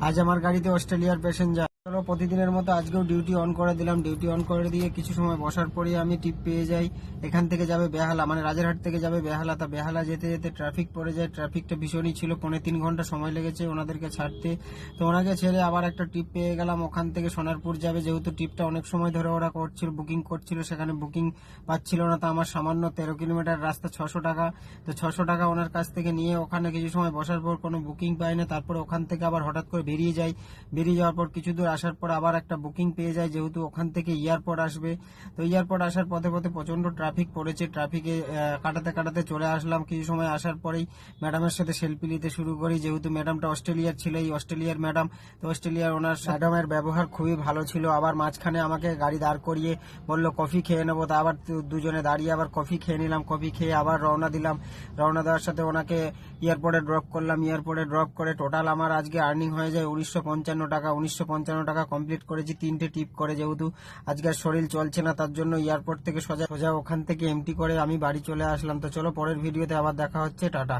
আজ আমার গাড়িতে অস্ট্রেলিয়ার প্যাসেঞ্জার। চলো প্রতিদিনের মতো আজকেও ডিউটি অন করে দিলাম। ডিউটি অন করে দিয়ে কিছু সময় বসার পরেই আমি টিপ পেয়ে যাই। এখান থেকে যাবে বেহালা, মানে রাজারহাট থেকে যাবে বেহালা। তা বেহালা যেতে যেতে ট্রাফিক পড়ে যায়। ট্রাফিকটা ভীষণই ছিল, 3.25 ঘন্টা সময় লেগেছে ওনাদেরকে ছাড়তে। তো ওনাকে ছেড়ে আবার একটা টিপ পেয়ে গেলাম। ওখান থেকে সোনারপুর যাবে, যেহেতু টিপটা অনেক সময় ধরে ওরা করছিল, বুকিং করছিল, সেখানে বুকিং পাচ্ছিল না। তো আমার সামান্য 13 কিলোমিটার রাস্তা, 600 টাকা। তো 600 টাকা ওনার কাছ থেকে নিয়ে ওখানে কিছু সময় বসার পর কোনো বুকিং পাই না। তারপরে ওখান থেকে আবার হঠাৎ করে বেরিয়ে যাই। বেরিয়ে যাওয়ার পর কিছু দূর আসার পর আবার একটা বুকিং পেয়ে যায়, যেহেতু ওখান থেকে এয়ারপোর্ট আসবে। তো এয়ারপোর্ট আসার পথে পথে প্রচন্ড ট্রাফিক পড়েছে। ট্রাফিকে কাটাতে কাটাতে চলে আসলাম। কিছু সময় আসার পরেই ম্যাডামের সাথে সেলফি নিতে শুরু করি, যেহেতু ম্যাডামটা অস্ট্রেলিয়ার ছিল, এই অস্ট্রেলিয়ার ম্যাডাম। তো অস্ট্রেলিয়ার ওনার ম্যাডামের ব্যবহার খুবই ভালো ছিল। আবার মাঝখানে আমাকে গাড়ি দাঁড় করিয়ে বললো কফি খেয়ে নেবো। তা আবার দুজনে দাঁড়িয়ে আবার কফি খেয়ে নিলাম। কফি খেয়ে আবার রওনা দিলাম। রওনা দেওয়ার সাথে ওনাকে এয়ারপোর্টে ড্রপ করলাম। এয়ারপোর্টে ড্রপ করে টোটাল আমার আজকে আর্নিং হয়ে যায় 1955 টাকা। 1955 টাকা কমপ্লিট করেছি 3টে টিপ করে। যেহেতু আজকের শরীর চলছে না, তার জন্য এয়ারপোর্ট থেকে সোজা ওখান থেকে এমটি করে আমি বাড়ি চলে আসলাম। তো চলো পরের ভিডিওতে আবার দেখা হচ্ছে, টাটা।